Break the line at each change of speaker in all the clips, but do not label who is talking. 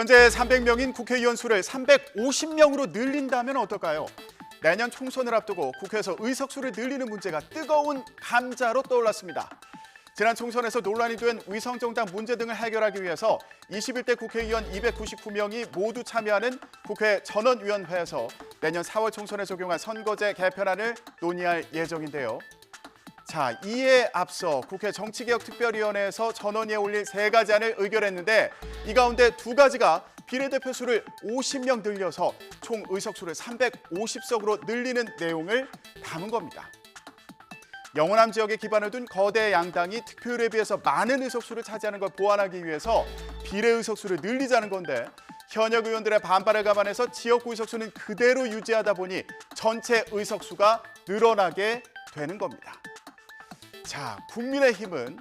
현재 300명인 국회의원 수를 350명으로 늘린다면 어떨까요? 내년 총선을 앞두고 국회에서 의석수를 늘리는 문제가 뜨거운 감자로 떠올랐습니다. 지난 총선에서 논란이 된 위성정당 문제 등을 해결하기 위해서 21대 국회의원 299명이 모두 참여하는 국회 전원위원회에서 내년 4월 총선에 적용한 선거제 개편안을 논의할 예정인데요. 자, 이에 앞서 국회 정치개혁특별위원회에서 전원위에 올릴 3가지 안을 의결했는데 이 가운데 2가지가 비례대표 수를 50명 늘려서 총 의석수를 350석으로 늘리는 내용을 담은 겁니다. 영호남 지역에 기반을 둔 거대 양당이 득표율에 비해서 많은 의석수를 차지하는 걸 보완하기 위해서 비례 의석수를 늘리자는 건데 현역 의원들의 반발을 감안해서 지역구 의석수는 그대로 유지하다 보니 전체 의석수가 늘어나게 되는 겁니다. 자, 국민의힘은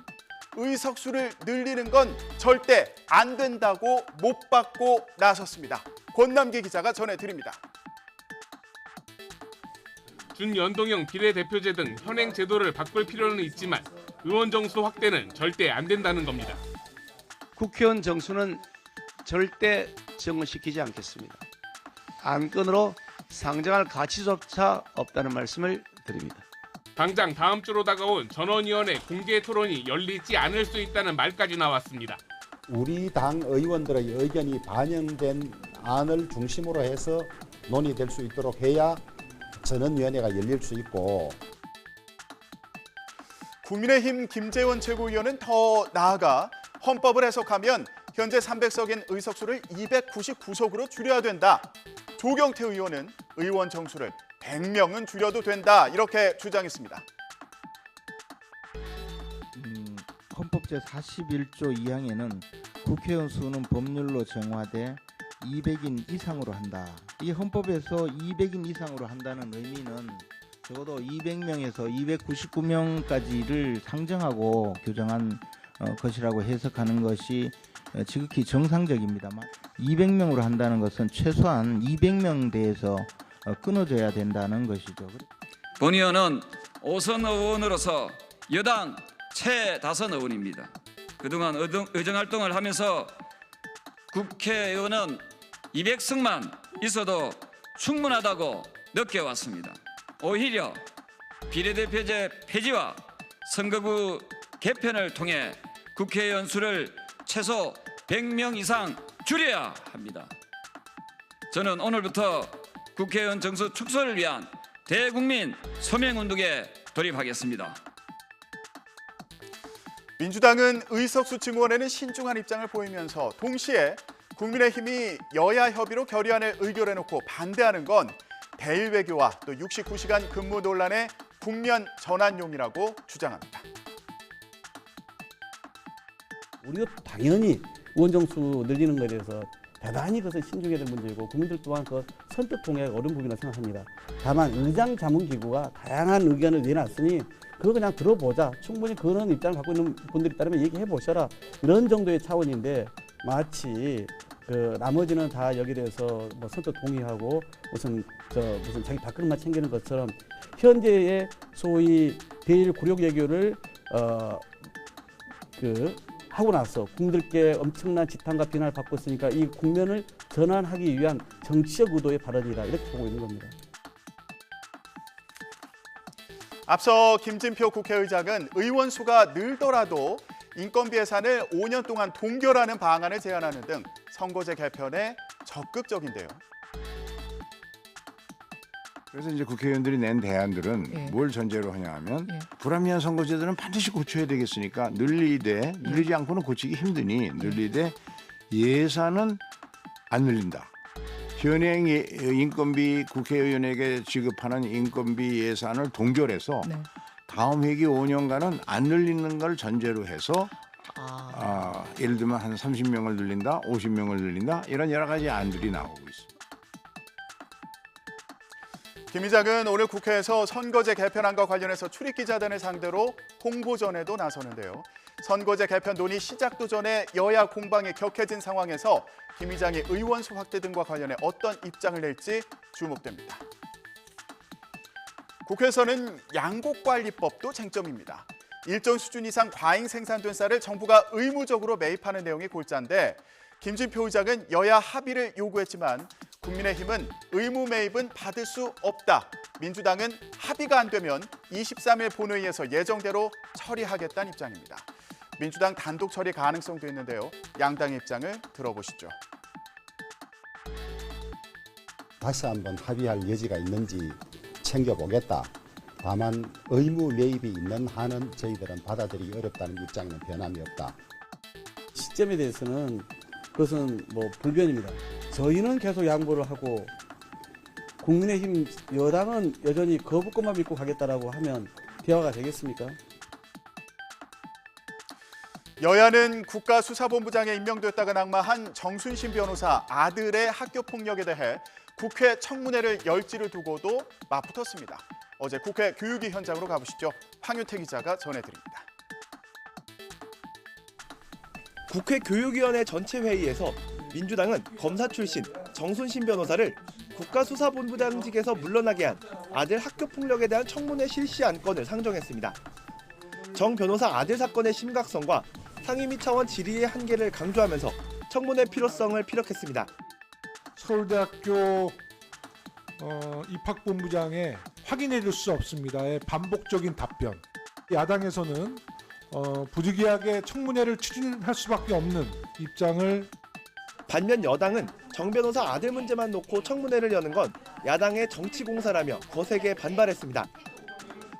의석수를 늘리는 건 절대 안 된다고 못 받고 나섰습니다. 권남기 기자가 전해드립니다.
준연동형 비례대표제 등 현행 제도를 바꿀 필요는 있지만 의원 정수 확대는 절대 안 된다는 겁니다.
국회의원 정수는 절대 정을 시키지 않겠습니다. 안건으로 상정할 가치조차 없다는 말씀을 드립니다.
당장 다음 주로 다가온 전원위원회 공개 토론이 열리지 않을 수 있다는 말까지 나왔습니다.
우리 당 의원들의 의견이 반영된 안을 중심으로 해서 논의될 수 있도록 해야 전원위원회가 열릴 수 있고.
국민의힘 김재원 최고위원은 더 나아가 헌법을 해석하면 현재 300석인 의석수를 299석으로 줄여야 된다. 조경태 의원은 의원 정수를 100명은 줄여도 된다. 이렇게 주장했습니다.
헌법 제41조 2항에는 국회의원 수는 법률로 정화돼 200인 이상으로 한다. 이 헌법에서 200인 이상으로 한다는 의미는 적어도 200명에서 299명까지를 상정하고 규정한 것이라고 해석하는 것이 지극히 정상적입니다만 200명으로 한다는 것은 최소한 200명대에서 끊어져야 된다는 것이죠.
본 의원은 5선 의원으로서 여당 최다선 의원입니다. 그동안 의정활동을 하면서 국회의원은 200석만 있어도 충분하다고 느껴왔습니다. 오히려 비례대표제 폐지와 선거구 개편을 통해 국회의원 수를 최소 100명 이상 줄여야 합니다. 저는 오늘부터 국회의원 정수 축소를 위한 대국민 서명운동에 돌입하겠습니다.
민주당은 의석수 증원에는 신중한 입장을 보이면서 동시에 국민의힘이 여야 협의로 결의안을 의결해놓고 반대하는 건 대일 외교와 또 69시간 근무 논란의 국면 전환용이라고 주장합니다.
우리가 당연히 의원 정수 늘리는 것에 대해서 대단히 그것은 신중해야 될 문제이고 국민들 또한 그 선뜻 통해 어려운 부분이라고 생각합니다. 다만 의장자문기구가 다양한 의견을 내놨으니 그거 그냥 들어보자. 충분히 그런 입장을 갖고 있는 분들이 있다면 얘기해 보셔라. 이런 정도의 차원인데 마치 그 나머지는 다 여기에 대해서 뭐 선뜻 동의하고 무슨 자기 밥그릇만 챙기는 것처럼 현재의 소위 대일 굴욕 외교를 하고 나서 국민들께 엄청난 지탄과 비난을 받고 있으니까 이 국면을 전환하기 위한 정치적 의도의 발언이다 이렇게 보고 있는 겁니다.
앞서 김진표 국회의장은 의원 수가 늘더라도 인건비 예산을 5년 동안 동결하는 방안을 제안하는 등 선거제 개편에 적극적인데요.
그래서 이제 국회의원들이 낸 대안들은 뭘 전제로 하냐 하면 불합리한 선거제도는 반드시 고쳐야 되겠으니까 늘리지 않고는 고치기 힘드니 늘리되 예산은 안 늘린다. 현행 인건비 국회의원에게 지급하는 인건비 예산을 동결해서 다음 회기 5년간은 안 늘리는 걸 전제로 해서 예를 들면 한 30명을 늘린다, 50명을 늘린다 이런 여러 가지 안들이 나오고 있습니다.
김 의장은 오늘 국회에서 선거제 개편안과 관련해서 출입기자단을 상대로 홍보전에도 나서는데요. 선거제 개편 논의 시작도 전에 여야 공방이 격해진 상황에서 김 의장이 의원수 확대 등과 관련해 어떤 입장을 낼지 주목됩니다. 국회에서는 양곡관리법도 쟁점입니다. 일정 수준 이상 과잉 생산된 쌀을 정부가 의무적으로 매입하는 내용이 골자인데 김진표 의장은 여야 합의를 요구했지만 국민의힘은 의무 매입은 받을 수 없다. 민주당은 합의가 안 되면 23일 본회의에서 예정대로 처리하겠다는 입장입니다. 민주당 단독 처리 가능성도 있는데요. 양당의 입장을 들어보시죠.
다시 한번 합의할 여지가 있는지 챙겨보겠다. 다만 의무 매입이 있는 한은 저희들은 받아들이기 어렵다는 입장은 변함이 없다.
시점에 대해서는 그것은 뭐 불변입니다. 저희는 계속 양보를 하고 국민의힘 여당은 여전히 거부권만 믿고 가겠다라고 하면 대화가 되겠습니까?
여야는 국가수사본부장에 임명됐다가 낙마한 정순신 변호사 아들의 학교 폭력에 대해 국회 청문회를 열지를 두고도 맞붙었습니다. 어제 국회 교육위 현장으로 가보시죠. 황유태 기자가 전해드립니다.
국회 교육위원회 전체 회의에서 민주당은 검사 출신 정순신 변호사를 국가수사본부장직에서 물러나게 한 아들 학교 폭력에 대한 청문회 실시 안건을 상정했습니다. 정 변호사 아들 사건의 심각성과 상임위 차원 질의의 한계를 강조하면서 청문회 필요성을 피력했습니다.
서울대학교 입학본부장의 확인해줄 수 없습니다의 반복적인 답변. 야당에서는 부득이하게 청문회를 추진할 수밖에 없는 입장을.
반면 여당은 정 변호사 아들 문제만 놓고 청문회를 여는 건 야당의 정치 공사라며 거세게 반발했습니다.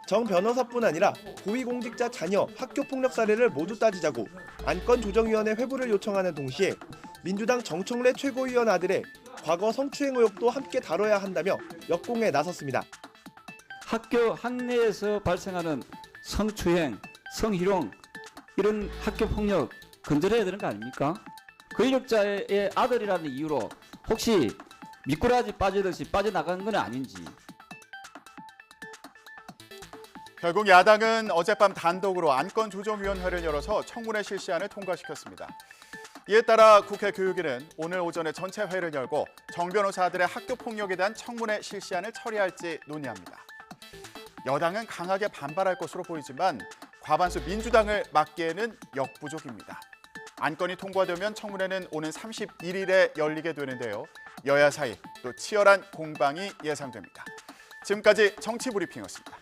정 변호사뿐 아니라 고위공직자 자녀 학교 폭력 사례를 모두 따지자고 안건조정위원회 회부를 요청하는 동시에 민주당 정청래 최고위원 아들의 과거 성추행 의혹도 함께 다뤄야 한다며 역공에 나섰습니다.
학교 학내에서 발생하는 성추행, 성희롱 이런 학교 폭력 건드려야 되는 거 아닙니까? 권력자의 아들이라는 이유로 혹시 미꾸라지 빠지듯이 빠져나간 건 아닌지.
결국 야당은 어젯밤 단독으로 안건조정위원회를 열어서 청문회 실시안을 통과시켰습니다. 이에 따라 국회 교육위는 오늘 오전에 전체 회의를 열고 정 변호사 아들의 학교 폭력에 대한 청문회 실시안을 처리할지 논의합니다. 여당은 강하게 반발할 것으로 보이지만 과반수 민주당을 막기에는 역부족입니다. 안건이 통과되면 청문회는 오는 31일에 열리게 되는데요. 여야 사이 또 치열한 공방이 예상됩니다. 지금까지 정치브리핑이었습니다.